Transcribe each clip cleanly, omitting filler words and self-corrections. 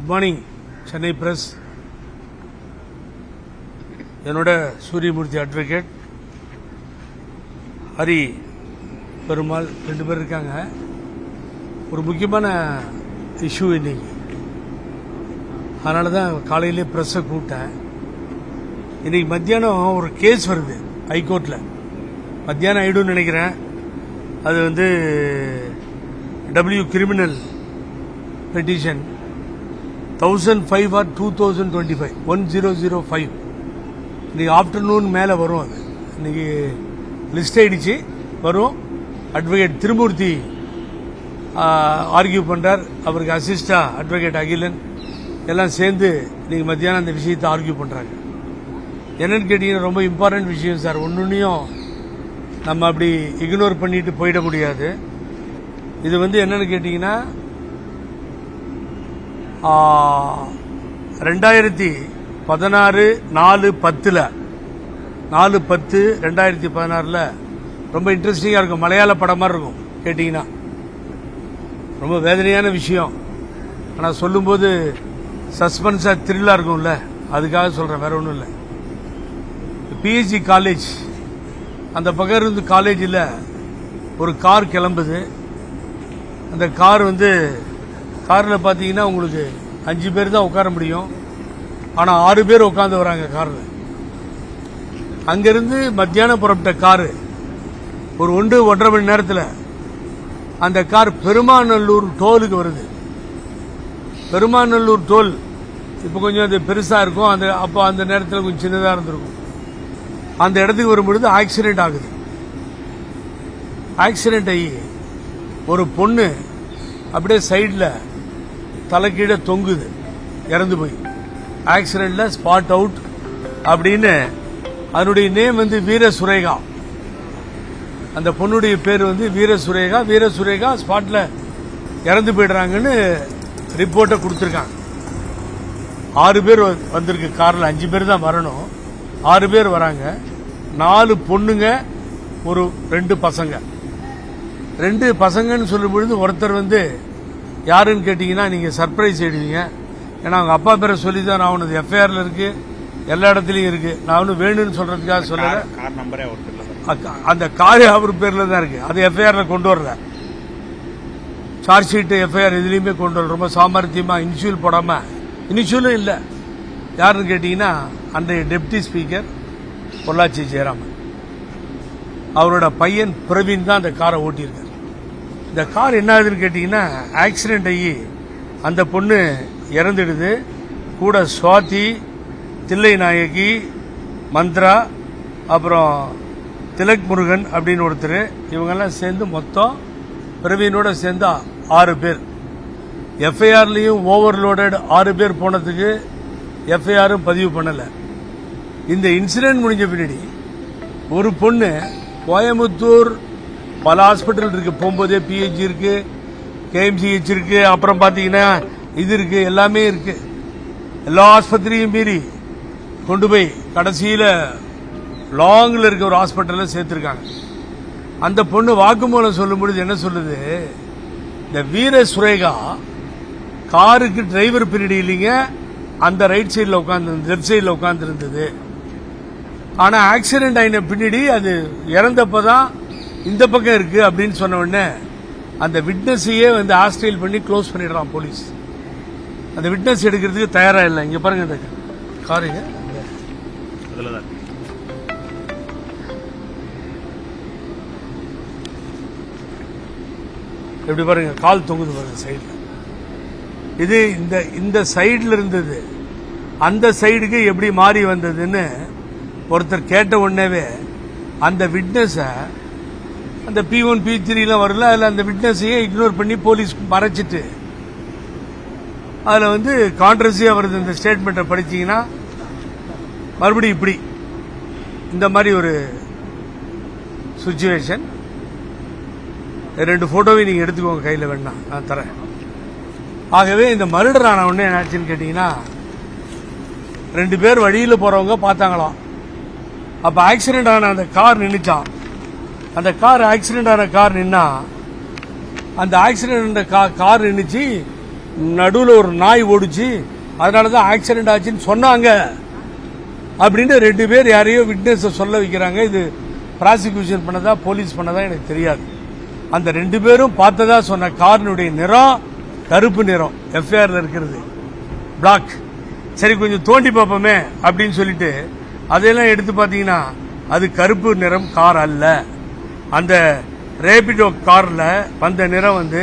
Good morning Chennai press. என்னோட Suriyamoorthy advocate, Hari Perumal 2 பேர் இருக்காங்க. ஒரு முக்கியமான இஷ்யூ இன்னைக்கு, அதனால தான் காலையிலே ப்ரெஸ்ஸை கூப்பிட்டேன். இன்னைக்கு மத்தியானம் ஒரு கேஸ் வருது ஹைகோர்ட்டில். மத்தியானம் ஆயிடும்னு நினைக்கிறேன். அது டபிள்யூ கிரிமினல் பெட்டிஷன் 1005 or 2025 1005. இன்னைக்கு ஆஃப்டர்நூன் மேலே வரும். அது இன்னைக்கு லிஸ்ட் ஆயிடுச்சு, வரும். அட்வொகேட் திருமூர்த்தி ஆர்கியூ பண்றார். அவருக்கு அசிஸ்டா அட்வொகேட் அகிலன் எல்லாம் சேர்ந்து இன்னைக்கு மத்தியானம் அந்த விஷயத்தை ஆர்கியூ பண்றாங்க. என்னன்னு கேட்டீங்கன்னா, ரொம்ப இம்பார்ட்டன்ட் விஷயம் சார். ஒன்றையும் நம்ம அப்படி இக்னோர் பண்ணிட்டு போயிட முடியாது. இது என்னன்னு கேட்டீங்கன்னா, 4/10/2016 ரொம்ப இன்ட்ரெஸ்டிங்கா இருக்கும். மலையாள படம் மாதிரி இருக்கும் கேட்டீங்கன்னா. ரொம்ப வேதனையான விஷயம். ஆனால் சொல்லும்போது சஸ்பென்ஸா த்ரில்லா இருக்கும்ல, அதுக்காக சொல்றேன், வேற ஒன்றும் இல்லை. பிஎஸ்ஜி காலேஜ் அந்த பக்கம் இருந்து காலேஜில் ஒரு கார் கிளம்புது. அந்த கார் காரில் பார்த்தீங்கன்னா உங்களுக்கு 5 பேர் தான் உட்கார முடியும். ஆனால் 6 பேர் உட்காந்து வராங்க காரில். அங்கிருந்து மத்தியானம் புறப்பட்ட காரு ஒரு 1.5 மணி நேரத்தில் அந்த கார் பெருமாநல்லூர் டோலுக்கு வருது. பெருமாநல்லூர் டோல் இப்போ கொஞ்சம் அது பெருசாக இருக்கும். அப்போ அந்த நேரத்தில் கொஞ்சம் சின்னதாக இருந்திருக்கும். அந்த இடத்துக்கு வரும்பொழுது ஆக்சிடென்ட் ஆகுது. ஆக்சிடென்ட் ஆகி ஒரு பொண்ணு அப்படியே சைடில் தலைக்கீழே தொங்குது, இறந்து போய். ஆக்சிடென்ட்ல ஸ்பாட் அவுட் அப்படின்னு. அதனுடைய நேம் வீரசுரேகா. அந்த பொண்ணுடைய பேர் வீரசுரேகா. வீரசுரேகா ஸ்பாட்ல இறந்து போயிடுறாங்கன்னு ரிப்போர்ட்டை கொடுத்துருக்காங்க. 6 பேர் வந்திருக்கு கார்ல. 5 பேர் தான் வரணும், 6 பேர் வராங்க. 4 பொண்ணுங்க, ஒரு 2 பசங்க. 2 பசங்கன்னு சொல்லும் பொழுது ஒருத்தர் யாருன்னு கேட்டீங்கன்னா நீங்க சர்ப்ரைஸ் ஆயிடுவீங்க. ஏன்னா அவங்க அப்பா பேரை சொல்லி தான் நான் ஒன்று எஃப்ஐஆர்ல இருக்கு, எல்லா இடத்துலயும் இருக்கு. நான் ஒன்னும் வேணும்னு சொல்றதுக்காக சொல்லல. அந்த கார் அவர் பேர்ல தான் இருக்கு. அது எஃப்ஐஆர்ல கொண்டு வரல. சார்ஜ் ஷீட் எஃப்ஐஆர் எதுலையுமே கொண்டு வரல. ரொம்ப சாமர்த்தியமா இனிஷியல் போடாம, இனிஷியலும் இல்ல. யாருன்னு கேட்டீங்கன்னா அன்றைய டெப்டி ஸ்பீக்கர் பொள்ளாச்சி ஜெயராமன், அவரோட பையன் பிரவீன் தான் அந்த காரை ஓட்டியிருக்காரு. இந்த கார் என்ன ஆகுதுன்னு கேட்டீங்கன்னா, ஆக்சிடென்ட் ஆகி அந்த பொண்ணு இறந்துடுது. கூட சுவாதி, தில்லை நாயகி, மந்த்ரா, அப்புறம் திலக் முருகன் அப்படின்னு ஒருத்தர். இவங்கெல்லாம் சேர்ந்து மொத்தம் பிரவீனோட சேர்ந்து 6 பேர். எஃப்ஐஆர்லயும் ஓவர்லோடட் 6 பேர் போனதுக்கு எஃப்ஐஆரும் பதிவு பண்ணல. இந்த இன்சிடென்ட் முடிஞ்ச பின்னாடி ஒரு பொண்ணு கோயம்புத்தூர் பல ஹாஸ்பிட்டல் இருக்கு, போகும்போதே பிஹெச் இருக்கு, கேஎம்சிஹெச் இருக்கு, அப்புறம் பாத்தீங்கன்னா இது இருக்கு, எல்லாமே இருக்கு. எல்லா ஆஸ்பத்திரியும் மீறி கொண்டு போய் கடைசியில லாங்ல இருக்க ஒரு ஹாஸ்பிட்டல்ல சேர்த்திருக்காங்க. அந்த பொண்ணு வாக்குமூலம் சொல்லும் பொழுது என்ன சொல்லுது, இந்த வீர சுரேகா காருக்கு டிரைவர் பின்னாடி இல்லைங்க, அந்த ரைட் சைடில் உட்காந்து லெப்ட் சைடில் உட்கார்ந்து இருந்தது. ஆனா ஆக்சிடென்ட் ஆயின பின்னாடி அது இறந்தப்பதான் இந்த பக்கம் இருக்கு அப்படின்னு சொன்ன உடனே அந்த விட்னஸையே ஹாஸ்டைல் பண்ணி க்ளோஸ் பண்ணிடுறான் போலீஸ். அந்த விட்னஸ் எடுக்கிறதுக்கு தயாரா இல்லை. இங்க பாருங்க, இந்த காருங்க எப்படி பாருங்க, கால் தொங்குது பாருங்க சைட்ல. இது இந்த சைடுல இருந்தது அந்த சைடுக்கு எப்படி மாறி வந்ததுன்னு ஒருத்தர் கேட்ட உடனேவே அந்த விட்னஸ, அந்த P1 P3 எல்லாம் வரல, அதுல அந்த விட்னஸையே இக்னோர் பண்ணி போலீஸ் மறைச்சிட்டு அதுல கான்ட்ரவர்சியா வருது. இந்த ஸ்டேட்மெண்ட்டை படிச்சீங்கன்னா மறுபடியும் இப்படி இந்த மாதிரி ஒரு சிச்சுவேஷன். 2 போட்டோவையும் நீங்க எடுத்துக்கோங்க, கையில வேணாம், நான் தரேன். ஆகவே இந்த மர்டர் ஆன உடனே என்னாச்சுன்னு கேட்டீங்கன்னா, 2 பேர் வழியில போறவங்க பார்த்தாங்களாம். அப்ப ஆக்சிடென்ட் ஆன அந்த கார் நின்னுச்சான். அந்த ஆக்சிடென்ட் ஆன கார் நின்னா, அந்த ஆக்சிடென்ட் கார் நின்னுச்சு. நடுவில் ஒரு நாய் ஓடிச்சு, அதனாலதான் ஆக்சிடென்ட் ஆச்சுன்னு சொன்னாங்க அப்படின்னு 2 பேர் யாரையோ விட்னஸ் சொல்ல வைக்கிறாங்க. இது ப்ராசிக்யூஷன் பண்ணதா போலீஸ் பண்ணதா எனக்கு தெரியாது. அந்த 2 பேரும் பார்த்ததா சொன்ன காரினுடைய நிறம் கருப்பு நிறம், எஃப்ஐஆர்ல இருக்கிறது பிளாக். சரி கொஞ்சம் தோண்டி பார்ப்போமே அப்படின்னு சொல்லிட்டு அதையெல்லாம் எடுத்து பார்த்தீங்கன்னா அது கருப்பு நிறம் கார் அல்ல. அந்த ரேபிடோ கார்ல வந்த நிறம் வந்து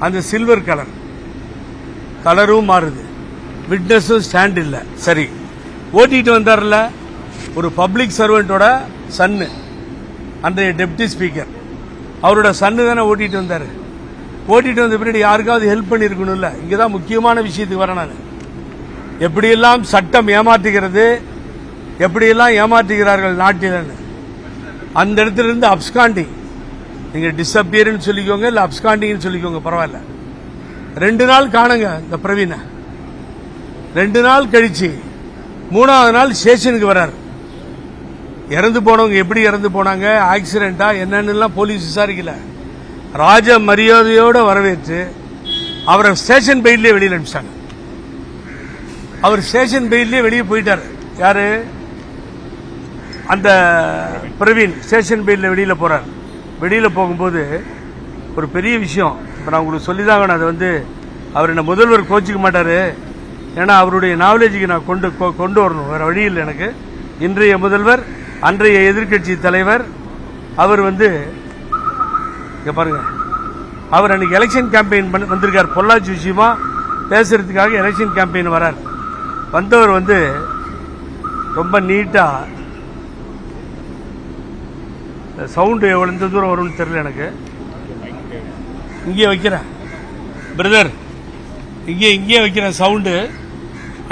அந்த சில்வர் கலரும் மாறுது. விட்னஸும் ஸ்டாண்ட் இல்ல. சரி, ஓட்டிட்டு வந்தார்ல ஒரு பப்ளிக் சர்வெண்டோட சன்னு, அன்றைய டெப்டி ஸ்பீக்கர், அவரோட சன்னு தானே ஓட்டிட்டு வந்தாரு. ஓட்டிட்டு வந்த பின்னாடி யாருக்காவது ஹெல்ப் பண்ணிருக்கணும்ல. இங்கதான் முக்கியமான விஷயத்துக்கு வரேன் நான். எப்படியெல்லாம் சட்டம் ஏமாற்றுகிறது, எப்படியெல்லாம் ஏமாற்றுகிறார்கள் நாட்டில். அந்த இடத்துல இருந்து அப்ஸ்காண்டிங், நீங்க டிஸ்அப்பியர்னு சொல்லிக்கோங்க இல்ல அப்ஸ்காண்டிங் சொல்லிக்கோங்க, பரவாயில்ல. 2 நாள் காணுங்க இந்த பிரவீன. 2 நாள் கழிச்சு 3ஆவது நாள் ஸ்டேஷனுக்கு வர்றாரு. இறந்து போனவங்க எப்படி இறந்து போனாங்க, ஆக்சிடென்டா என்னன்னு போலீஸ் விசாரிக்கல. ராஜ மரியாதையோட வரவேற்று அவரை ஸ்டேஷன் பெயிலே வெளியில் அனுப்பிச்சாங்க. அவர் ஸ்டேஷன் பெயிலே வெளியே போயிட்டாரு. யாரு? அந்த பிரவீன் ஸ்டேஷன் பெயில வெளியில போறார். வெளியில போகும்போது ஒரு பெரிய விஷயம் இப்ப நான் உங்களுக்கு சொல்லிதான். அது வந்து அவர் என்ன முதல்வர் கோச்சிக்க மாட்டாரு, ஏன்னா அவருடைய நாலேஜுக்கு நான் கொண்டு வரணும், வேற வழி இல்லை எனக்கு. இன்றைய முதல்வர், அன்றைய எதிர்க்கட்சி தலைவர், அவர் வந்து இங்க பாருங்க, அவர் அன்னைக்கு எலெக்ஷன் கேம்பெயின் வந்திருக்கார். பொள்ளாச்சி விஷயமா பேசுறதுக்காக எலெக்ஷன் கேம்பெயின் வரார். வந்தவர் வந்து ரொம்ப நீட்டா, சவுண்டு எவ்வளவு தூரம் வரும்னு தெரியல எனக்கு. இங்கே வைக்கிறேன் பிரதர், இங்கே வைக்கிறேன் சவுண்டு.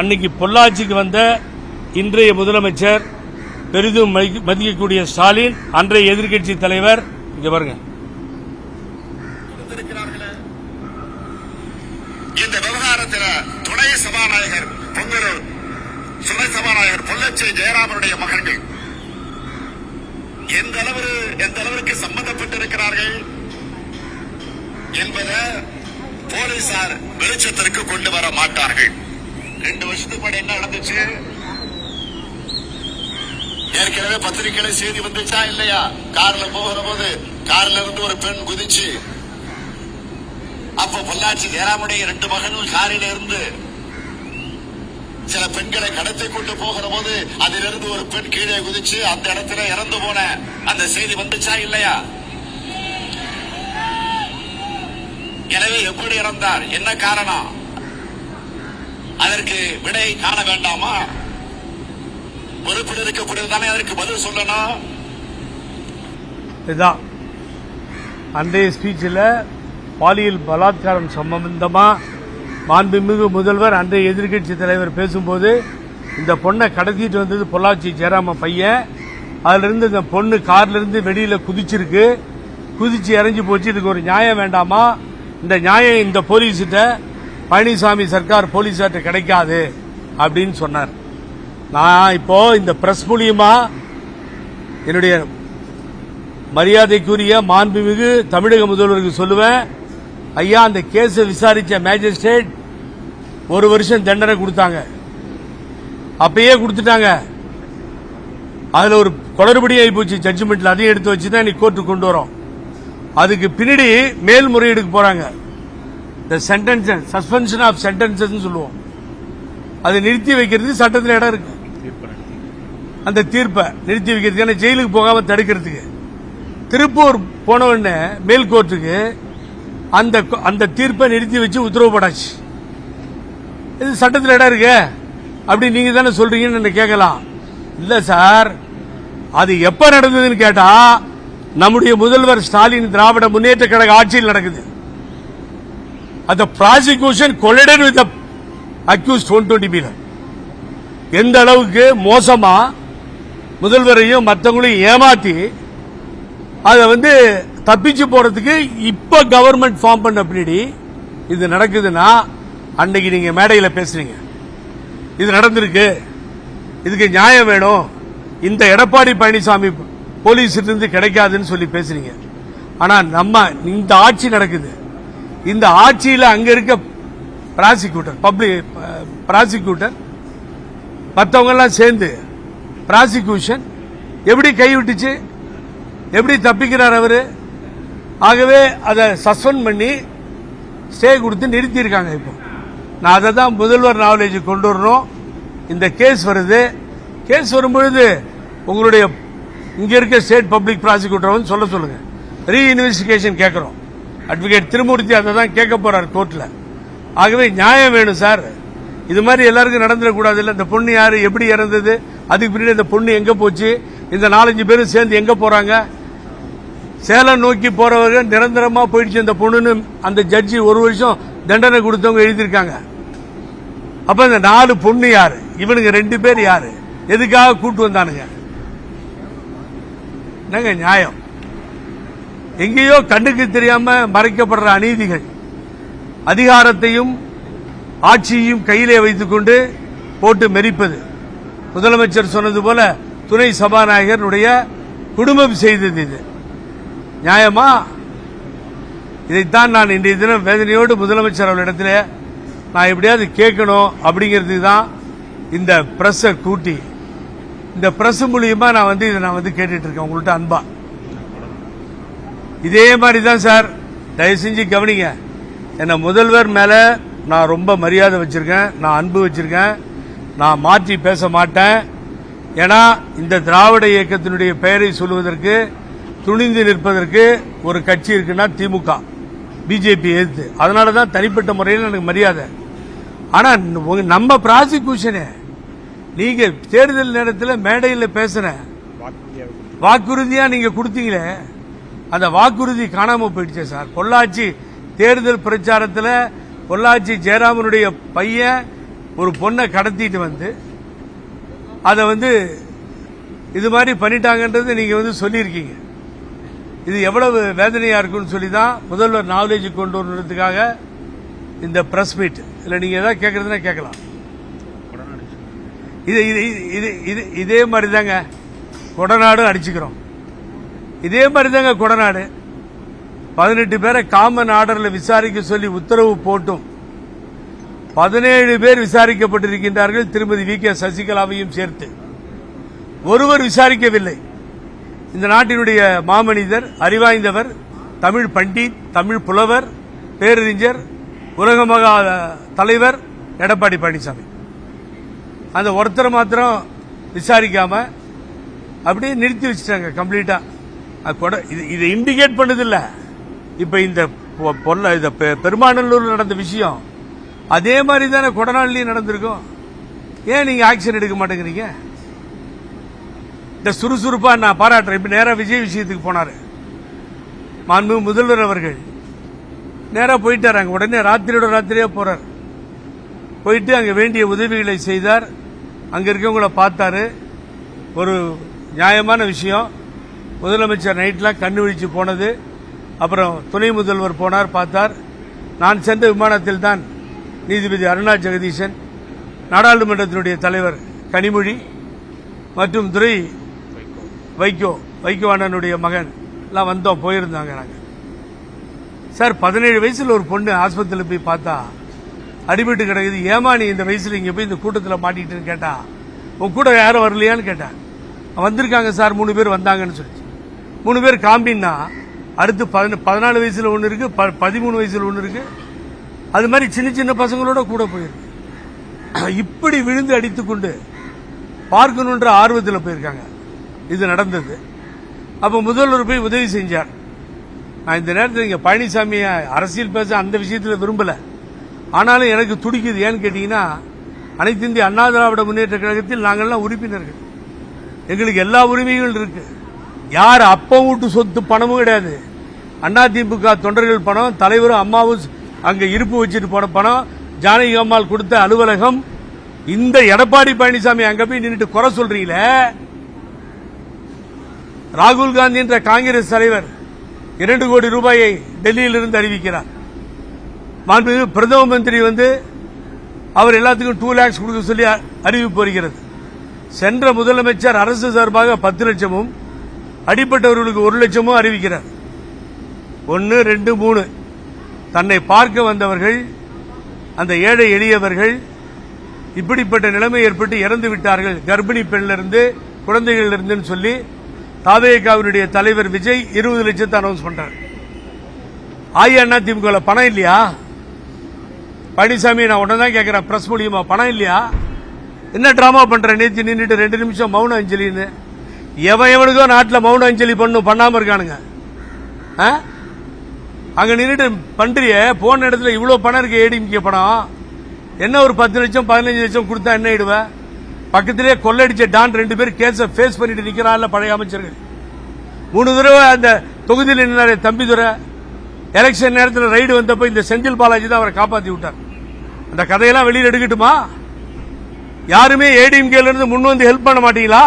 அன்னைக்கு பொள்ளாச்சிக்கு வந்த இன்றைய முதலமைச்சர், பெரிதும் மதிக்கக்கூடிய ஸ்டாலின், அன்றைய எதிர்க்கட்சி தலைவர், இங்க பாருங்க. இந்த விவகாரத்தில் துணை சபாநாயகர் பொங்கலூர், துணை சபாநாயகர் பொள்ளாச்சி ஜெயராமனுடைய மகன்கள் எந்த அளவிற்கு சம்பந்தப்பட்டிருக்கிறார்கள் என்பதை போலீசார் வெளிச்சத்திற்கு கொண்டு வர மாட்டார்கள். 2 வருஷத்துக்கு முன்னாடி என்ன நடந்துச்சு, ஏற்கனவே பத்திரிகையில செய்தி வந்துச்சா இல்லையா? கார்ல போகிற போது கார்ல இருந்து ஒரு பெண் குதிச்சு, அப்ப பொள்ளாச்சி ஜெயராமுடைய 2 மகன்கள் காரில இருந்து சில பெண்களை கடத்தி கொண்டு போகிற போது அதிலிருந்து ஒரு பெண் கீழே குதிச்சு அந்த இடத்துல இறந்து போன அந்த செய்தி வந்துச்சா இல்லையா? எனவே எப்படி இறந்தார், என்ன காரணம், அதற்கு விடை காண வேண்டாமா? பொறுப்பில் இருக்கக்கூடியதானே அதற்கு பதில் சொல்லணும். இதுதான் அன்றைய ஸ்பீச்சில் பாலியல் பலாத்காரம் சம்பந்தமா மாண்புமிகு முதல்வர், அன்றைய எதிர்க்கட்சி தலைவர் பேசும்போது, இந்த பொண்ணை கடத்திட்டு வந்தது பொள்ளாச்சி ஜெயராம பையன், அதுல இருந்து இந்த பொண்ணு கார்ல இருந்து வெளியில குதிச்சிருக்கு, குதிச்சு இறங்கி போச்சு, இதுக்கு ஒரு நியாயம் வேண்டாமா? இந்த நியாயம் இந்த போலீஸ்கிட்ட, பழனிசாமி சர்க்கார் போலீஸார்ட்ட கிடைக்காது அப்படின்னு சொன்னார். நான் இப்போ இந்த பிரஸ் மூலியமா என்னுடைய மரியாதைக்குரிய மாண்புமிகு தமிழக முதல்வருக்கு சொல்லுவேன், ஐயா, அந்த கேஸ் விசாரிச்ச மேஜிஸ்ட்ரேட் 1 வருஷம் தண்டனை கொடுத்தாங்க, அப்பயே கொடுத்துட்டாங்க. அதுல ஒரு குளறுபடி ஆகி போச்சு ஜட்ஜ்மெண்ட்ல, அதையும் எடுத்து வச்சுதான் இன்னைக்கு கோர்ட்டு கொண்டு வரோம். அதுக்கு பின்னாடி மேல்முறையீடுக்கு போறாங்க. இந்த சென்டென்ஸ், சஸ்பென்ஷன் ஆஃப் சென்டென்சஸ் சொல்லுவோம், அதை நிறுத்தி வைக்கிறதுக்கு சட்டத்தில் இடம் இருக்கு. அந்த தீர்ப்பை நிறுத்தி வைக்கிறதுக்கு, ஜெயிலுக்கு போகாம தடுக்கிறதுக்கு. திருப்பூர் போன உடனே மேல் கோர்ட்டுக்கு அந்த தீர்ப்பை நிறுத்தி வச்சு உத்தரவு போடாச்சு. இது சட்டத்தில் இடம் இருக்கு அப்படி நீங்க தானே சொல்றீங்கன்னு கேட்கலாம். இல்ல சார், அது எப்ப நடந்ததுன்னு கேட்டா நம்முடைய முதல்வர் ஸ்டாலின் திராவிட முன்னேற்ற கழக ஆட்சியில் நடக்குது. அந்த ப்ராசிக்யூஷன் கொலிடட் வித் அக்யூஸ்ட் 120 எந்த அளவுக்கு மோசமா முதல்வரையும் மற்றவங்களையும் ஏமாத்தி அதை தப்பிச்சு போறதுக்கு இப்ப கவர்மெண்ட் ஃபார்ம் பண்ண பின்னாடி இது நடக்குதுன்னா, அன்னைக்கு நீங்க மேடையில பேசுறீங்க, இது நடந்திருக்கு, இதுக்கு நியாயம் வேணும், இந்த எடப்பாடி பழனிசாமி போலீஸ் இருந்து கிடைக்காதுன்னு சொல்லி பேசுறீங்க. ஆனா நம்ம இந்த ஆட்சி நடக்குது, இந்த ஆட்சியில அங்க இருக்க ப்ராசிக்யூட்டர், பப்ளிக் ப்ராசிக்யூட்டர், மற்றவங்க எல்லாம் சேர்ந்து ப்ராசிக்யூஷன் எப்படி கைவிட்டுச்சு, எப்படி தப்பிக்கிறார் அவரு? ஆகவே அதை சஸ்பெண்ட் பண்ணி ஸ்டே கொடுத்து நிறுத்தியிருக்காங்க. இப்போ நான் அதை தான் முதல்வர் நாலேஜ் கொண்டு வரணும். இந்த கேஸ் வருது, கேஸ் வரும்பொழுது உங்களுடைய இங்க இருக்க ஸ்டேட் பப்ளிக் ப்ராசிக்யூட்டர் வந்து சொல்லுங்க. ரீ இன்வெஸ்டிகேஷன் கேட்கிறோம். அட்வொகேட் திருமூர்த்தி அதை தான் கேட்க போறார் கோர்ட்ல. ஆகவே நியாயம் வேணும் சார். இது மாதிரி எல்லாருக்கும் நடந்துடக்கூடாது. இல்ல இந்த பொண்ணு யாரு, எப்படி இறந்தது, அதுக்கு பின்னாடி இந்த பொண்ணு எங்க போச்சு, இந்த 4-5 பேரும் சேர்ந்து எங்க போறாங்க, சேலம் நோக்கி போறவங்க நிரந்தரமா போயிடுச்சு இந்த பொண்ணுன்னு அந்த ஜட்ஜி 1 வருஷம் தண்டனை கொடுத்தவங்க எழுதியிருக்காங்க. அப்ப இந்த 4 பொண்ணு யாரு, இவனுங்க 2 பேர் யாரு, எதுக்காக கூட்டு வந்தானுங்க? என்னங்க நியாயம்? எங்கேயோ கண்ணுக்கு தெரியாம மறைக்கப்படுற அநீதிகள், அதிகாரத்தையும் ஆட்சியையும் கையிலே வைத்துக் கொண்டு போட்டு மெரிப்பது. முதலமைச்சர் சொன்னது போல துணை சபாநாயகருடைய குடும்பம் செய்தது. இது நியாயமா? இதைத்தான் நான் இன்றைய தினம் வேதனையோடு முதலமைச்சர் அவர்களிடத்தில் நான் எப்படியாவது கேட்கணும். அப்படிங்கிறதுக்கு தான் இந்த பிரஸ்ஸை கூட்டி, இந்த பிரஸ் மூலியமா இதை நான் கேட்டுட்டு இருக்கேன் உங்கள்கிட்ட அன்பா. இதே மாதிரி தான் சார், தயவு செஞ்சு கவனிங்க. என்ன முதல்வர் மேல நான் ரொம்ப மரியாதை வச்சிருக்கேன், நான் அன்பு வச்சிருக்கேன், நான் மாற்றி பேச மாட்டேன். ஏன்னா இந்த திராவிட இயக்கத்தினுடைய பெயரை சொல்லுவதற்கு துணிந்து நிற்பதற்கு ஒரு கட்சி இருக்குன்னா திமுக, பிஜேபி எதிர்த்து. அதனாலதான் தனிப்பட்ட முறையில் எனக்கு மரியாதை. ஆனா நம்ம ப்ராசிக்யூஷனே நீங்க தேர்தல் நேரத்தில் மேடையில் பேசுற வாக்குறுதியா நீங்க கொடுத்தீங்களே, அந்த வாக்குறுதி காணாம போயிடுச்சு சார். பொள்ளாச்சி தேர்தல் பிரச்சாரத்தில் பொள்ளாச்சி ஜெயராமனுடைய பையன் ஒரு பொண்ணை கடத்திட்டு வந்து அதை இது மாதிரி பண்ணிட்டாங்கன்றது நீங்க சொல்லியிருக்கீங்க. இது எவ்வளவு வேதனையா இருக்குன்னு சொல்லி தான் முதல்வர் நாலேஜ் கொண்டு வரதுக்காக இந்த பிரஸ் மீட். இல்ல நீங்க ஏதாவது கேட்கறதுன்னா கேட்கலாம். இதே மாதிரி தாங்க கொடநாடு அடிச்சுக்கிறோம். இதே மாதிரி தாங்க கொடநாடு 18 பேரை காமன் ஆர்டர்ல விசாரிக்க சொல்லி உத்தரவு போட்டும் 17 பேர் விசாரிக்கப்பட்டிருக்கின்றார்கள், திருமதி வி கே சசிகலாவையும் சேர்த்து. ஒருவர் விசாரிக்கவில்லை. இந்த நாட்டினுடைய மாமனிதர், அறிவாய்ந்தவர், தமிழ் பண்டிட், தமிழ் புலவர், பேரறிஞர், உலகமகா தலைவர் எடப்பாடி பழனிசாமி. அந்த ஒருத்தரை மாத்திரம் விசாரிக்காம அப்படியே நிறுத்தி வச்சுட்டாங்க கம்ப்ளீட்டா. இது இண்டிகேட் பண்ணதில்ல. இப்ப இந்த பெருமாநல்லூர் நடந்த விஷயம் அதே மாதிரி தானே கொடநாள்லயும் நடந்திருக்கும். ஏன் நீங்க ஆக்ஷன் எடுக்க மாட்டேங்கிறீங்க? இந்த சுறுசுறுப்பா நான் பாராட்டுறேன். இப்ப நேரா விஜய் விஷயத்துக்கு போனாரு மாண்பு முதல்வர் அவர்கள். நேரா போயிட்டாரு. அங்க உடனே ராத்திரியோட ராத்திரியா போறார். போயிட்டு அங்க வேண்டிய உதவிகளை செய்தார். அங்க இருக்கவங்கள பார்த்தாரு. ஒரு நியாயமான விஷயம். முதலமைச்சர் நைட்லாம் கண்ணு விழிச்சு போனது. அப்புறம் துணை முதல்வர் போனார், பார்த்தார். நான் சென்ற விமானத்தில் தான் நீதிபதி அருணா ஜெகதீசன், நாடாளுமன்றத்தினுடைய தலைவர் கனிமொழி மற்றும் துரை வைகோ அண்ணனுடைய மகன் எல்லாம் வந்தோம், போயிருந்தாங்க. நாங்க சார் 17 வயசுல ஒரு பொண்ணு ஆஸ்பத்திரியில் போய் பார்த்தா அடிபட்டு கிடக்குது. ஏமா நீ இந்த வயசுல இங்க போய் இந்த கூட்டத்தில் மாட்டிக்கிட்டுன்னு கேட்டா, உன் கூட யாரும் வரலையான்னு கேட்டேன். வந்திருக்காங்க சார், 3 பேர் வந்தாங்கன்னு சொல்லிச்சு. 3 பேர் காம்பின்னா அடுத்து 14 வயசுல ஒன்னு இருக்கு, 13 வயசுல ஒன்னு இருக்கு. அது மாதிரி சின்ன சின்ன பசங்களோட கூட போயிருக்கு. இப்படி விழுந்து அடித்துக்கொண்டு பார்க்கணுன்ற ஆர்வத்தில் போயிருக்காங்க. இது நடந்தது. அப்ப முதல்வர் போய் உதவி செஞ்சார். நான் இந்த நேரத்தில் இங்க பழனிசாமியை அரசியல் பேச அந்த விஷயத்தில் விரும்பல. ஆனாலும் எனக்கு துடிக்குது. ஏன்னு கேட்டீங்கன்னா, அனைத்து இந்திய அண்ணா திராவிட முன்னேற்ற கழகத்தில் நாங்கள்லாம் உறுப்பினர்கள். எங்களுக்கு எல்லா உரிமைகளும் இருக்கு. யார் அப்ப வீட்டு சொத்து பணமும் கிடையாது. அதிமுக தொண்டர்கள் பணம், தலைவரும் அம்மாவும் அங்க இருப்பு வச்சுட்டு போன பணம், ஜானகி அம்மாள் கொடுத்த அலுவலகம். இந்த எடப்பாடி பழனிசாமி அங்க போய் நின்றுட்டு குறை சொல்றீங்களே. ராகுல் காந்தி என்ற காங்கிரஸ் தலைவர் 2 கோடி ரூபாயை டெல்லியில் இருந்து அறிவிக்கிறார். பிரதம மந்திரி அவர் எல்லாத்துக்கும் 2 lakhs கொடுக்க சொல்லி அறிவிப்பு வருகிறது. சென்ற முதலமைச்சர் அரசு சார்பாக 10 லட்சமும் அடிப்பட்டவர்களுக்கு 1 லட்சமும் அறிவிக்கிறார். 1, 2, 3 தன்னை பார்க்க வந்தவர்கள் அந்த ஏழை எளியவர்கள் இப்படிப்பட்ட நிலைமை ஏற்பட்டு இறந்து விட்டார்கள், கர்ப்பிணி பெண்ணிலிருந்து குழந்தைகளிலிருந்து சொல்லி தாவேகாவினுடைய தலைவர் விஜய் 20 லட்சத்தை அனௌன்ஸ் பண்றார். அதிமுக பணம் இல்லையா? பழனிசாமி, நான் உடனே கேட்கிறேன், பிரஸ் மூலியமா பணம் இல்லையா? என்ன டிராமா பண்ற? நேற்று நின்றுட்டு 2 நிமிஷம் மௌன அஞ்சலின்னு எவனுக்கோ நாட்டில் மௌன அஞ்சலி பண்ணாம இருக்கானுங்க. அங்க நின்றுட்டு பண்றிய போன இடத்துல இவ்வளவு பணம் இருக்கு, ஏடிஎம்கே பணம் என்ன, ஒரு 10 லட்சம் 15 லட்சம் கொடுத்தா என்ன ஆயிடுவ? பக்கத்திலே கொள்ளடிச்ச டான் 2 பேர் கேஸ ஃபேஸ் பண்ணிட்டு நிக்கிறான்ல பழைய அமைச்சர்கள். 3 தடவை அந்த தொகுதியில் நின்றாரு தம்பிதுரை. எலெக்ஷன் நேரத்தில் ரைடு வந்தப்ப இந்த செந்தில் பாலாஜி தான் அவரை காப்பாத்தி விட்டார். அந்த கதையெல்லாம் வெளியில் எடுக்கட்டுமா? யாருமே ஏடிஎம்கேல இருந்து முன் வந்து ஹெல்ப் பண்ண மாட்டீங்களா?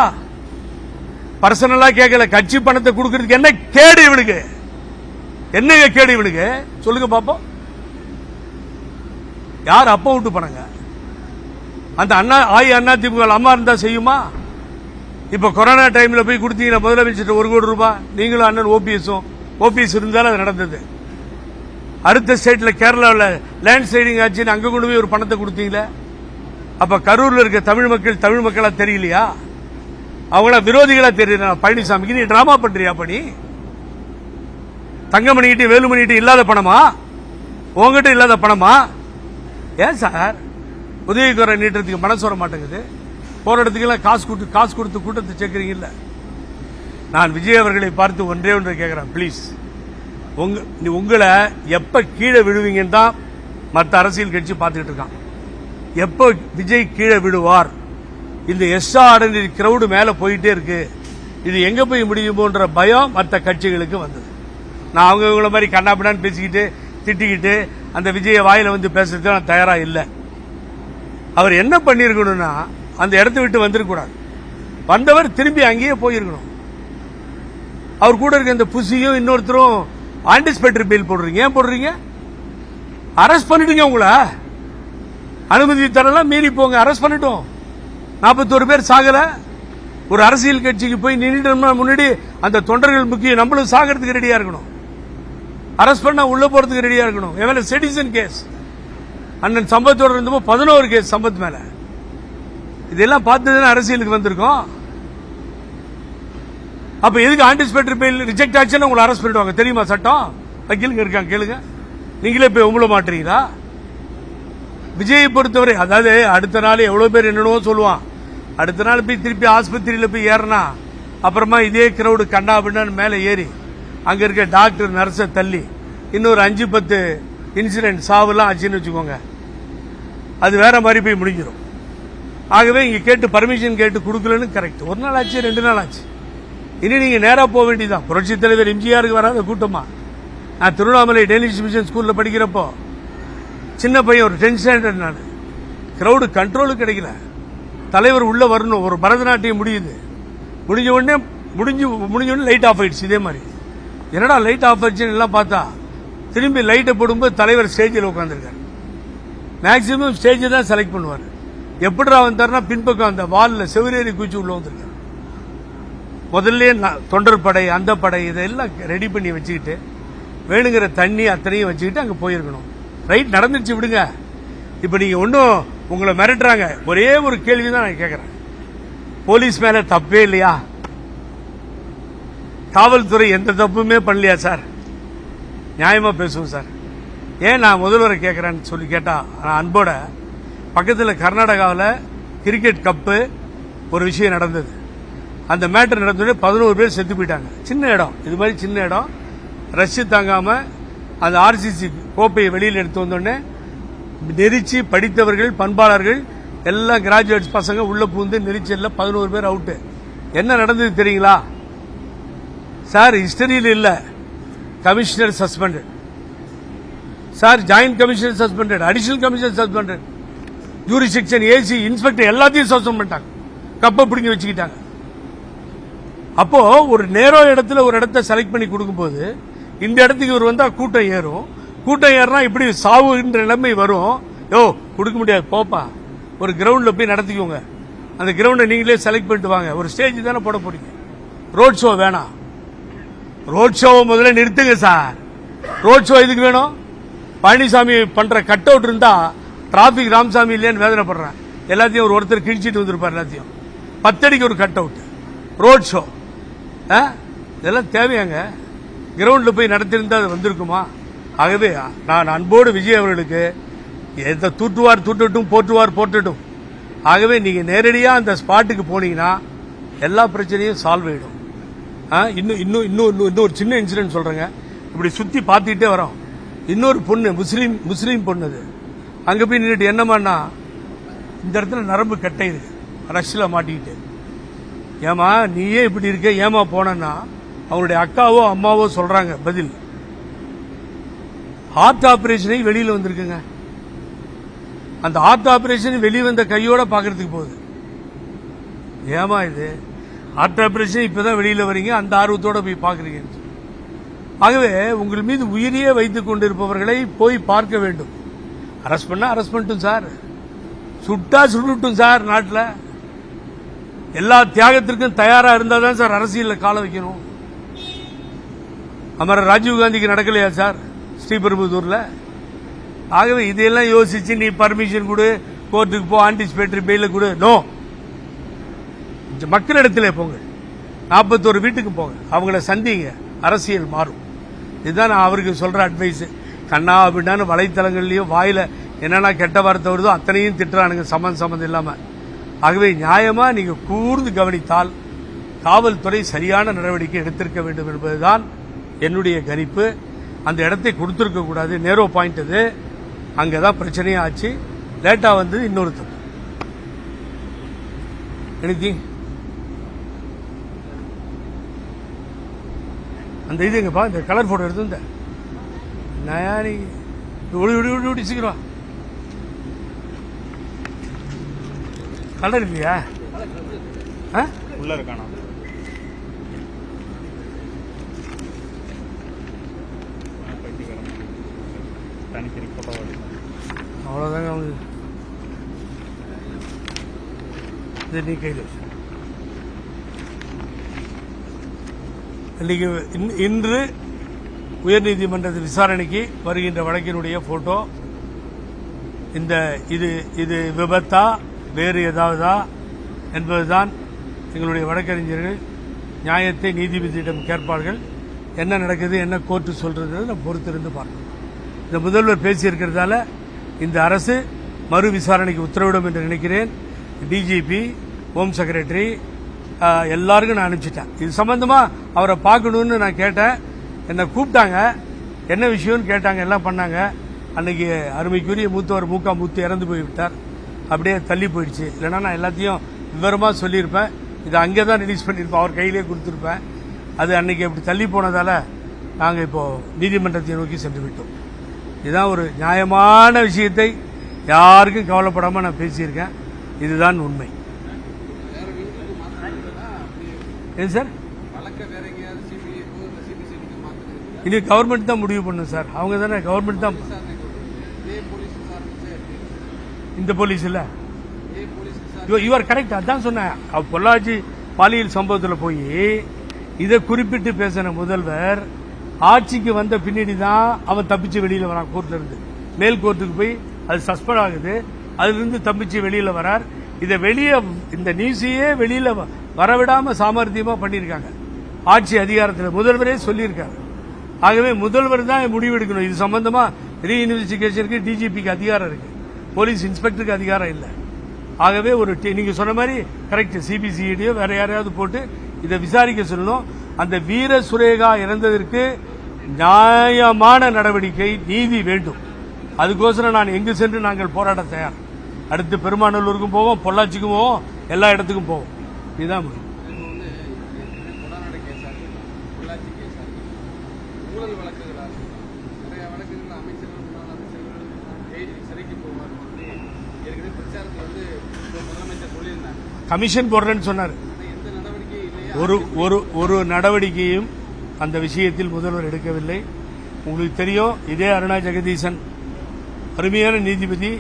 பர்சனலா கேட்கல, கட்சி பணத்தை கொடுக்கறதுக்கு என்ன கேடு இவனுக்கு? என்னங்க கேடு இவனுக்கு சொல்லுங்க பாப்போம். யார் அப்ப விட்டு பணங்க? அந்த அதிமுக அம்மா இருந்தா செய்யுமா? இப்ப கொரோனா டைம்ல போய் கொடுத்தீங்கன்னா முதலமைச்சர் 1 கோடி ரூபாய், நீங்களும் அண்ணன் ஓபிஎஸ் இருந்தாலும் அது நடந்தது. அடுத்த ஸ்டேட்ல கேரளாவில் லேண்ட் ஸ்லைடிங் ஆச்சுன்னு அங்க கொண்டு போய் ஒரு பணத்தை கொடுத்தீங்களே. அப்ப கரூர்ல இருக்க தமிழ் மக்களா தெரியலையா? அவங்கள விரோதிகளா தெரியல. பழனிசாமிக்கு நீ டிராமா பண்றியா? பண்ணி தங்கமணிகிட்ட வேலுமணிகிட்ட இல்லாத பணமா? உங்ககிட்ட இல்லாத பணமா? ஏன் சார் உதவிக்குறை நீட்டுறதுக்கு மனசு வர மாட்டேங்குது? போற இடத்துக்கு காசு கொடுத்து கூட்டத்தை சேர்க்கிறீங்கல்ல. நான் விஜய் அவர்களை பார்த்து ஒன்றே கேட்கிறேன், பிளீஸ், உங்களை எப்ப கீழே விடுவீங்கன்னு தான் மற்ற அரசியல் கட்சி பார்த்துக்கிட்டு இருக்கான். எப்ப விஜய் கீழே விடுவார்? இந்த எஸ்ஆ ஆர்டினரி கிரௌடு மேல போயிட்டே இருக்கு, இது எங்க போய் முடியுமோன்ற பயம் மற்ற கட்சிகளுக்கு வந்தது. நான் அவங்கள மாதிரி கண்ணாபிடான்னு பேசிக்கிட்டு திட்டிக்கிட்டு அந்த விஜய வாயில வந்து பேசுறதுக்கு நான் தயாரா இல்லை. அவர் என்ன பண்ணிருக்கணும்னா அந்த இடத்தை விட்டு வந்திருக்கூடாது. வந்தவர் திரும்பி அங்கேயே போயிருக்கணும். அவர் கூட இருக்க இந்த புசியும் இன்னொருத்தரும் ஆன்டிசிபேட்டரி பெயில் போடுறீங்க. ஏன் போடுறீங்க? அரெஸ்ட் பண்ணிட்டுங்க, உங்களை அனுமதி தரலாம், மீறி போங்க, அரெஸ்ட் பண்ணிட்டோம். 41 பேர் சாகல. ஒரு அரசியல் கட்சிக்கு போய் நின்றுட்டோம்னா முன்னாடி அந்த தொண்டர்கள் முக்கியம், நம்மளும் சாகிறதுக்கு ரெடியா இருக்கணும், அரெஸ்ட் பண்ணா உள்ள போறதுக்கு ரெடியா இருக்கணும். எவ்வளவு செடிசன் கேஸ் அண்ணன் சம்பத்தோட இருந்தப்போ 11 கேஸ் சம்பத் மேல. இதெல்லாம் பார்த்துதான் அரசியலுக்கு வந்திருக்கோம். அப்ப எதுக்கு ஆன்டிசிபேட்டரி பெயில் ரிஜெக்ட் ஆச்சுன்னா உங்களை அரெஸ்ட் பண்ணிடுவாங்க தெரியுமா? சட்டம் வக்கீலுங்க இருக்காங்க, கேளுங்க. நீங்களே போய் உங்களை மாட்டுறீங்களா? விஜயை பொறுத்தவரை அதாவது அடுத்த நாள் எவ்வளவு பேர் என்னென்னவோ சொல்லுவான். அடுத்த நாள் போய் திருப்பி ஆஸ்பத்திரியில போய் ஏறினா அப்புறமா இதே கிரௌடு கண்டா அப்படின்னு மேல ஏறி அங்க இருக்க டாக்டர் நர்ஸை தள்ளி இன்னொரு 5-10 இன்சிடென்ட் சாவுலாம் ஆச்சுன்னு வச்சுக்கோங்க, அது வேற மாதிரி போய் முடிஞ்சிடும். ஆகவே இங்க கேட்டு பர்மிஷன் கேட்டு கொடுக்கலன்னு கரெக்ட். 1 நாள் ஆச்சு, 2 நாள் ஆச்சு. இனி நீங்க நேரா போக வேண்டியதான். புரட்சி தலைவர் எம்ஜிஆருக்கு வராத கூட்டமா? நான் திருவண்ணாமலை டெய்லிஷ் மிஷன் ஸ்கூல்ல படிக்கிறப்போ சின்ன பையன், ஒரு 10th ஸ்டாண்டர்ட், நான் கிரௌடு கண்ட்ரோலுக்கு கிடைக்கல. தலைவர் உள்ள வரணும், ஒரு பரதநாட்டியம் முடிஞ்ச உடனே லைட் ஆஃப் ஆயிடுச்சு. இதே மாதிரி என்னடா லைட் ஆஃப் ஆயிடுச்சுன்னு எல்லாம் பார்த்தா திரும்பி லைட்டை போடும்போது தலைவர் ஸ்டேஜில் உட்காந்துருக்காரு. மேக்சிமம் ஸ்டேஜை தான் செலக்ட் பண்ணுவார். எப்படிடா வந்தாருன்னா பின்பக்கம் அந்த வாலில் செவிரேறி குச்சி உள்ள வந்திருக்காரு. முதல்ல தொண்டர் படை அந்த படை இதெல்லாம் ரெடி பண்ணி வச்சுக்கிட்டு வேணுங்கிற தண்ணி அத்தனையும் வச்சுக்கிட்டு அங்க போயிருக்கணும். ரைட், நடந்துச்சு, விடுங்க. இப்ப நீங்க ஒன்னும் உங்களை மிரட்டுறாங்க. ஒரே ஒரு கேள்விதான் நான் கேட்கிறேன், போலீஸ் மேல தப்பே இல்லையா? காவல்துறை எந்த தப்புமே பண்ணலையா சார்? நியாயமா பேசுவோம் சார். ஏன் நான் முதல்வரை கேட்கிறேன்னு சொல்லி கேட்டா, நான் அன்போட பக்கத்தில் கர்நாடகாவில் கிரிக்கெட் கப்பு ஒரு விஷயம் நடந்தது. அந்த மேட்டர் நடந்தோடனே 11 பேர் செத்து போயிட்டாங்க. சின்ன இடம், இது மாதிரி சின்ன இடம், ரஷ் தாங்காம அந்த ஆர்சிசி கோப்பையை வெளியில் எடுத்து வந்தோடனே நெரிச்சு படித்தவர்கள் பண்பாளர்கள் எல்லாம் கிராஜுவேட்ஸ் பசங்க உள்ள பூந்து நெரிச்சல்ல 11 பேர் அவுட்டு. என்ன நடந்தது தெரியுங்களா சார்? ஹிஸ்டரியில் இல்ல. Commissioner suspended sir, joint commissioner suspended, additional commissioner suspended, jurisdiction, AC, inspector எல்லாத்தையும் சஸ்பெண்ட் பண்ணிட்டாங்க. கப்பை பிடிங்கி வச்சுக்கிட்டாங்க. அப்போ ஒரு நேரோ இடத்துல ஒரு இடத்தை செலக்ட் பண்ணி கொடுக்கும்போது இந்த இடத்துக்கு இவர் வந்தா கூட்டம் ஏறும். கூட்டம் ஏறினா இப்படி சாவுன்ற நிலைமை வரும். யோ கொடுக்க முடியாது, போப்பா ஒரு கிரவுண்ட்ல போய் நடத்திக்கோங்க, அந்த கிரவுண்டை நீங்களே செலக்ட் பண்ணிட்டு வாங்க. ஒரு ஸ்டேஜ் தானே போட போறீங்க, ரோட் ஷோ வேணாம். ரோட் ஷோவை முதல்ல நிறுத்துங்க சார். ரோட் ஷோ எதுக்கு வேணும்? பழனிசாமி பண்ற கட் அவுட் இருந்தா டிராபிக் ராமசாமி இல்லையான்னு வேதனைப்படுறேன். எல்லாத்தையும் ஒருத்தர் கிழிச்சிட்டு வந்திருப்பார். எல்லாத்தையும் 10 அடிக்கு ஒரு கட் அவுட், ரோட் ஷோ, இதெல்லாம் தேவையாங்க? கிரவுண்ட்ல போய் நடத்திருந்தா அது வந்திருக்குமா? ஆகவே நான் அன்போடு விஜய் அவர்களுக்கு எதை தூட்டுவார் தூட்டட்டும், போட்டுவார் போட்டட்டும். ஆகவே நீங்க நேரடியா அந்த ஸ்பாட்டுக்கு போனீங்கன்னா எல்லா பிரச்சனையும் சால்வ் ஆயிடும். இன்னும் ஒரு சின்ன இன்சிடென்ட் சொல்றேங்க. இப்படி சுத்தி பார்த்துக்கிட்டே வரோம். இன்னொரு பொண்ணு, முஸ்லீம் பொண்ணு, அது அங்க போய் நின்றுட்டு என்னமான்னா, இந்த இடத்துல நரம்பு கட்டை இருக்கு, ரஷ்ல மாட்டிக்கிட்டு, ஏமா நீயே இப்படி இருக்க, ஏமா போனா அவங்களுடைய அக்காவோ அம்மாவோ சொல்றாங்க பதில், ஹார்ட் ஆபரேஷனை வெளியில வந்திருக்குங்க. அந்த ஹார்ட் ஆபரேஷன் வெளியே வந்த கையோட பாக்குறதுக்கு போகுது. ஏமா இது ஹார்ட் ஆபரேஷன் இப்பதான் வெளியில வரீங்க, அந்த ஆர்வத்தோட போய் பாக்குறீங்க. ஆகவே உங்கள் மீது உயிரியே வைத்துக் கொண்டிருப்பவர்களை போய் பார்க்க வேண்டும். அரெஸ்ட் பண்ணா அரெஸ்ட் பண்ணட்டும் சார், சுட்டா சுடட்டும் சார். நாட்டில் எல்லா தியாகத்திற்கும் தயாரா இருந்தா தான் சார் அரசியலில் கால வைக்கணும். அமரர் ராஜீவ்காந்திக்கு நடக்கலையா சார் ஸ்ரீபெரும்புதூர்ல? ஆகவே இதையெல்லாம் யோசிச்சு நீ பர்மிஷன் கொடு, கோர்ட்டுக்கு போ, ஆன்டிசிபேட்டரி பெயில கொடு. நோ, மக்களிடத்திலே போங்க, 41 வீட்டுக்கு போங்க, அவங்கள சந்திங்க, அரசியல் மாறும். இதுதான் நான் அவருக்கு சொல்ற அட்வைஸ். கண்ணா அப்படின்னா வலைத்தளங்கள்லயும் வாயில என்னன்னா கெட்ட வார்த்தை வருதோ அத்தனையும் திட்டுறானுங்க சம்பந்தம் இல்லாம. ஆகவே நியாயமா நீங்க கூர்ந்து கவனித்தால் காவல்துறை சரியான நடவடிக்கை எடுத்திருக்க வேண்டும் என்பதுதான் என்னுடைய கணிப்பு. அந்த இடத்தை கொடுத்திருக்க கூடாது. நேரோ பாயிண்ட் அது, அங்கதான் பிரச்சனையா ஆச்சு. லேட்டா வந்து இன்னொரு தப்பு. எனிதிங் அந்த இது எங்கப்பா, இந்த கலர் போட்டோ எடுத்து இந்த நயானி ஓடி சீக்கிரம். கலர் இல்லையா? உள்ள இருக்கானா? தனித்தனி போட்டோ அவ்வளவுதாங்க. அவங்க இது நீ கையில் வச்சு இன்று உயர்நீதிமன்ற விசாரணைக்கு வருகின்ற வழக்கினுடைய போட்டோ. இந்த இது விபத்தா வேறு ஏதாவதா என்பதுதான் எங்களுடைய வழக்கறிஞர்கள் நியாயத்தை நீதிபதியிடம் கேட்பார்கள். என்ன நடக்குது, என்ன கோர்ட்டு சொல்றது, நம்ம பொறுத்திருந்து பார்க்கணும். இந்த முதல்வர் பேசியிருக்கிறதால இந்த அரசு மறு விசாரணைக்கு உத்தரவிடும் என்று நினைக்கிறேன். டிஜிபி, ஹோம் செக்ரட்டரி எல்லாருக்கும் நான் அனுப்பிச்சிட்டேன். இது சம்பந்தமா அவரை பார்க்கணும்னு நான் கேட்டேன். என்னை கூப்பிட்டாங்க, என்ன விஷயம்னு கேட்டாங்க, எல்லாம் பண்ணாங்க. அன்னைக்கு அருமைக்குரிய மூத்தவர் மூக்கா மூத்து இறந்து போய்விட்டார். அப்படியே தள்ளி போயிடுச்சு. இல்லைன்னா நான் எல்லாத்தையும் விவரமா சொல்லியிருப்பேன். இது அங்கேதான் ரிலீஸ் பண்ணியிருப்பேன், அவர் கையிலே கொடுத்திருப்பேன். அது அன்னைக்கு அப்படி தள்ளி போனதால நாங்கள் இப்போ நீதிமன்றத்தை நோக்கி சென்று விட்டோம். இதுதான் ஒரு நியாயமான விஷயத்தை யாருக்கும் கவலைப்படாம நான் பேசியிருக்கேன். இதுதான் உண்மை. ஏன் சார், இது கவர்மெண்ட் தான் முடிவு பண்ணும் சார். அவங்க தானே, கவர்மெண்ட் தான். இந்த போலீஸ் இல்ல, யூஆர் கரெக்ட். அதான் சொன்னேன். பொள்ளாச்சி பாலியல் சம்பவத்தில் போய் இதை குறிப்பிட்டு பேசின முதல்வர் ஆட்சிக்கு வந்த பின்னாடி தான் அவன் தப்பிச்சு வெளியில வரான். கோர்ட்ல இருந்து மேல் கோர்ட்டுக்கு போய் அது சஸ்பெண்ட் ஆகுது. அதுல இருந்து தப்பிச்சு வெளியில வரார். இதை வெளியே இந்த நியூஸையே வெளியில வரவிடாம சாமர்த்தியமா பண்ணிருக்காங்க. ஆட்சி அதிகாரத்தில் முதல்வரே சொல்லியிருக்காரு. ஆகவே முதல்வர் தான் முடிவெடுக்கணும். இது சம்பந்தமா ரீஇன்வெஸ்டிகேஷனுக்கு டிஜிபிக்கு அதிகாரம் இருக்கு, போலீஸ் இன்ஸ்பெக்டருக்கு அதிகாரம் இல்லை. ஆகவே ஒரு நீங்க சொன்ன மாதிரி கரெக்ட், சிபிசிஐடியோ வேற யாரையாவது போட்டு இதை விசாரிக்க சொல்லணும். அந்த வீர சுரேகா இறந்ததற்கு நியாயமான நடவடிக்கை, நீதி வேண்டும். அதுக்கோசரம் நான் எங்கு சென்று நாங்கள் போராட தயார். அடுத்து பெருமாநல்லூருக்கும் போவோம், பொள்ளாச்சிக்கும் போவோம், எல்லா இடத்துக்கும் போவோம். இதுதான் முடியும். கமிஷன் போடுறேன்னு சொன்னார். ஒரு நடவடிக்கையும் அந்த விஷயத்தில் முதல்வர் எடுக்கவில்லை. உங்களுக்கு தெரியும், இதே அருணா ஜெகதீசன் அருமையான நீதிபதி,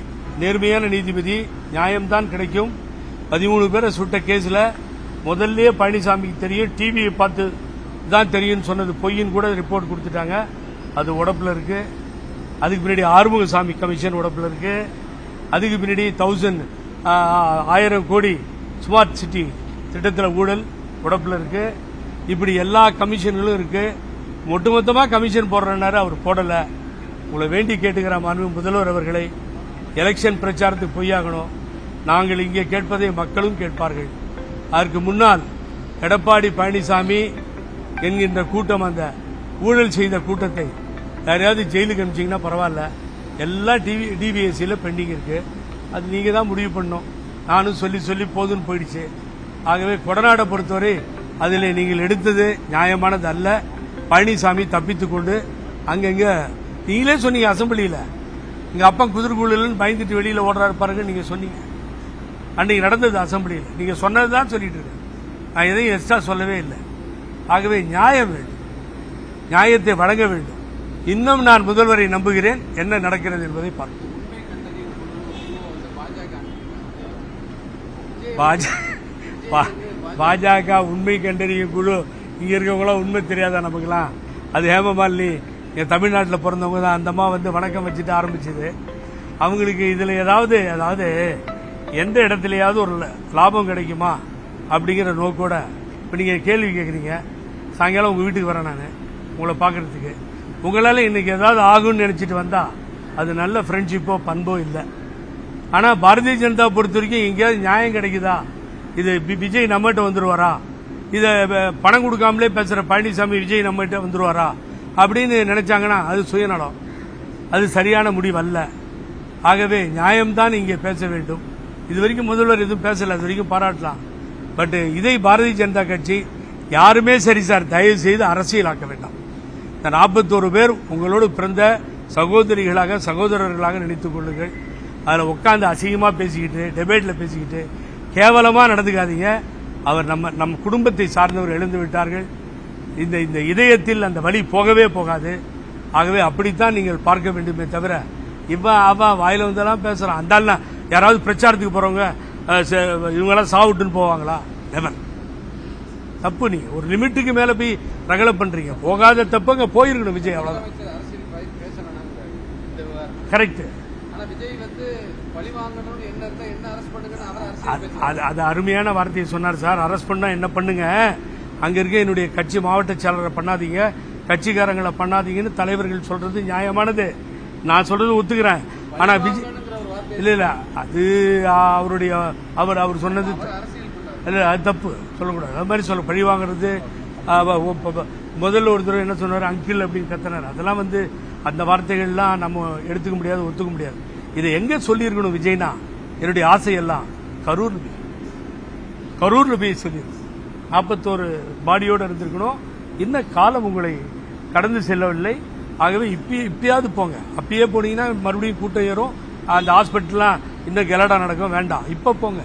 நேர்மையான நீதிபதி, நியாயம்தான் கிடைக்கும். 13 பேரை சுட்ட கேஸ்ல முதல்ல பழனிசாமிக்கு தெரியும், டிவியை பார்த்து தான் தெரியும் சொன்னது பொய்ன்னு கூட ரிப்போர்ட் கொடுத்துட்டாங்க. அது உடப்புல இருக்கு. அதுக்கு பின்னாடி ஆறுமுகசாமி கமிஷன் உடப்புல இருக்கு. அதுக்கு பின்னாடி 1000 கோடி ஸ்மார்ட் சிட்டி திட்டத்தில் ஊழல் உடப்புல இருக்கு. இப்படி எல்லா கமிஷன்களும் இருக்கு. ஒட்டுமொத்தமா கமிஷன் போடுறனாரு, அவர் போடல. உங்களை வேண்டி கேட்டுக்கிற மாண்பு முதல்வர் அவர்களை, எலெக்ஷன் பிரச்சாரத்துக்கு பொய்யாகணும். நாங்கள் இங்கே கேட்பதை மக்களும் கேட்பார்கள். அதற்கு முன்னால் எடப்பாடி பழனிசாமி என்கின்ற கூட்டம், அந்த ஊழல் செய்த கூட்டத்தை யாரையாவது ஜெயிலுக்கு அனுப்பிச்சிங்கன்னா பரவாயில்ல, எல்லாம் டிவிஎஸ்சியில் பெண்டிங் இருக்கு. அது நீங்க தான் முடிவு பண்ணணும். நானும் சொல்லி சொல்லி போதுன்னு போயிடுச்சு. ஆகவே கொடநாடை பொறுத்தவரை அதில் நீங்கள் எடுத்தது நியாயமானது அல்ல. பழனிசாமி தப்பித்துக் கொண்டு அங்கங்க நீங்களே சொன்னீங்க அசம்பிளியில், எங்க அப்பா குதிர்குழல்னு பயந்துட்டு வெளியில ஓடுறாரு பாருங்க, நீங்க சொன்னீங்க. அன்னைக்கு நடந்தது அசம்பிளியில், நீங்க சொன்னதுதான் சொல்லிட்டு இருக்கேன். நான் எதையும் எக்ஸ்ட்ரா சொல்லவே இல்லை. ஆகவே நியாயம் வேண்டும், நியாயத்தை வழங்க வேண்டும். இன்னும் நான் முதல்வரை நம்புகிறேன். என்ன நடக்கிறது என்பதை பார்ப்போம். பாஜக உண்மை கண்டறியும் குழு, இங்க இருக்கவங்களாம் உண்மை தெரியாதா நமக்குலாம்? அது ஹேமமாலினி என் தமிழ்நாட்டில் பிறந்தவங்க தான். அந்த அம்மா வந்து வணக்கம் வச்சுட்டு ஆரம்பிச்சது. அவங்களுக்கு இதுல ஏதாவது எந்த இடத்துலயாவது ஒரு லாபம் கிடைக்குமா அப்படிங்கிற நோக்கோட இப்ப நீங்க கேள்வி கேட்குறீங்க. சாயங்காலம் உங்க வீட்டுக்கு வரேன் நான் உங்களை பார்க்கறதுக்கு. உங்களால இன்னைக்கு ஏதாவது ஆகும்னு நினைச்சிட்டு வந்தா அது நல்ல ஃப்ரெண்ட்ஷிப்போ பண்போ இல்லை. ஆனா பாரதிய ஜனதா பொறுத்த வரைக்கும் எங்கேயாவது நியாயம் கிடைக்குதா? இது விஜய் நம்மகிட்ட வந்துருவாரா? இத பணம் கொடுக்காமலே பேசுற பழனிசாமி விஜய் நம்மகிட்ட வந்துருவாரா அப்படின்னு நினைச்சாங்கன்னா அது சுயநலம், அது சரியான முடிவு அல்ல. ஆகவே நியாயம்தான் இங்கே பேச வேண்டும். இதுவரைக்கும் முதல்வர் எதுவும் பேசல, அது வரைக்கும் பாராட்டலாம். பட் இதை பாரதிய ஜனதா கட்சி யாருமே சரி சார், தயவு செய்து அரசியலாக்க வேண்டாம். இந்த 41 பேர் உங்களோடு பிறந்த சகோதரிகளாக சகோதரர்களாக நினைத்துக் கொள்ளுங்கள். அதில் உட்காந்து அசிங்கமா பேசிக்கிட்டு டிபேட்ல பேசிக்கிட்டு கேவலமா நடந்துக்காதீங்க. அவர் நம்ம குடும்பத்தை சார்ந்தவர் எழுந்து விட்டார்கள். இந்த இதயத்தில் அந்த வலி போகவே போகாது. ஆகவே அப்படித்தான் நீங்கள் பார்க்க வேண்டுமே தவிர இவன் வாயில வந்தெல்லாம் பேசுறான். அந்த யாராவது பிரச்சாரத்துக்கு போறவங்க இவங்கெல்லாம் சாவுட்டுன்னு போவாங்களா? நெவர். தப்பு. நீ ஒரு லிமிட்டுக்கு மேல போய் ரகலை பண்றீங்க. போகாத தப்புங்க போயிருக்கணும் விஜய், அவ்வளவுதான். கரெக்ட். அது அருமையான வார்த்தையை சொன்னார் சார். அரெஸ்ட் பண்ணா என்ன பண்ணுங்க, அங்க இருக்க என்னுடைய கட்சி மாவட்ட செயலரை பண்ணாதீங்க, கட்சிக்காரங்களை பண்ணாதீங்கன்னு தலைவர்கள் சொல்றது நியாயமானது. நான் சொல்றது ஒத்துக்கிறேன். ஆனா விஜய் இல்ல அது அவருடைய அவர் சொன்னது இல்ல, அது தப்பு, சொல்லக்கூடாது. அது மாதிரி சொல்ல பழி வாங்குறது. முதல்ல ஒரு தடவை என்ன சொன்னார், அங்கிள் அப்படின்னு கத்தினார். அதெல்லாம் அந்த வார்த்தைகள்லாம் நம்ம எடுத்துக்க முடியாது, ஒத்துக்க முடியாது. இதை எங்க சொல்லியிருக்கணும் விஜய்னா, என்னுடைய ஆசையெல்லாம் கரூர்ல போய் சொல்லியிருக்கணும். 41 பாடியோட இருந்திருக்கணும். இன்னும் காலம் உங்களை கடந்து செல்லவில்லை. ஆகவே இப்பயாவது போங்க. அப்பயே போனீங்கன்னா மறுபடியும் கூட்டம் ஏறும், அந்த ஹாஸ்பிட்டல்லாம் இன்னும் கெலடா நடக்கும். வேண்டாம், இப்ப போங்க.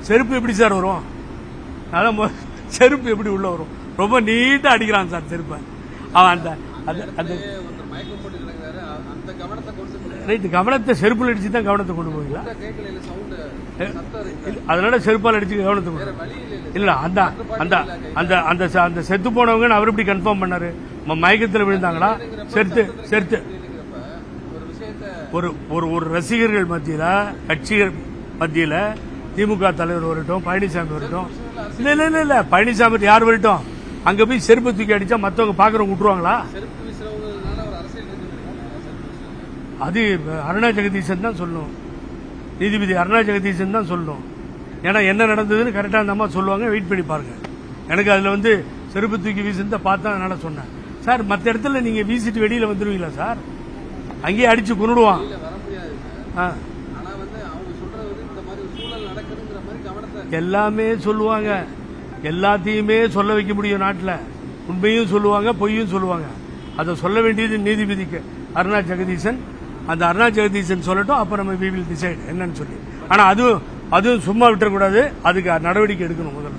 செருப்பு எப்படி சார் வரும்? அதான் செருப்பு எப்படி உள்ள வரும்? ரொம்ப நீட்டா அடிக்கிறான் சார் செருப்பை. அவன் கவனத்தை செருப்புல அடிச்சு தான் கவனத்தை கொண்டு போவீங்களா? அதனால செருப்பால் அடிச்சு கவனத்தை கொண்டு இல்ல. அந்த செத்து போனவங்க அவர் எப்படி கன்ஃபார்ம் பண்ணாரு? மயக்கத்தில் விழுந்தாங்களா? செத்து ஒரு ரசிகர்கள் மத்தியில, கட்சிகள் மத்தியில, திமுக தலைவர் வரட்டும், பழனிசாமி வரட்டும், இல்ல பழனிசாமி யார் வரட்டும், அங்க போய் செருப்பு தூக்கி அடிச்சா மத்தவங்க பாக்குறவங்க விட்டுருவாங்களா? அது அருணா ஜெகதீசன் தான் சொல்லணும், நீதிபதி அருணா ஜெகதீசன் தான் சொல்லணும். ஏன்னா என்ன நடந்ததுன்னு கரெக்டா அந்த அம்மா சொல்லுவாங்க, வெயிட் பண்ணி பாருங்க. எனக்கு அதுல செருப்பு தூக்கி வீசுன்னு பார்த்தா அதனால சொன்னேன். சார் மற்ற இடத்துல நீங்க வீசிட்டு வெளியில வந்துருவீங்களா சார்? அங்கேயே அடிச்சு கொண்டுடுவான். எல்லாமே சொல்லுவாங்க, எல்லாத்தையுமே சொல்ல வைக்க முடியும் நாட்டில். உண்மையும் சொல்லுவாங்க, பொய்யும் சொல்லுவாங்க. அதை சொல்ல வேண்டியது நீதிபதிக்கு அருணா ஜெகதீசன். அந்த அருணா ஜெகதீசன் சொல்லட்டும், அப்ப நம்ம we will decide என்னன்னு சொல்லி. ஆனா அதுவும் சும்மா விட்டுறக்கூடாது, அதுக்கு நடவடிக்கை எடுக்கணும் முதல்ல.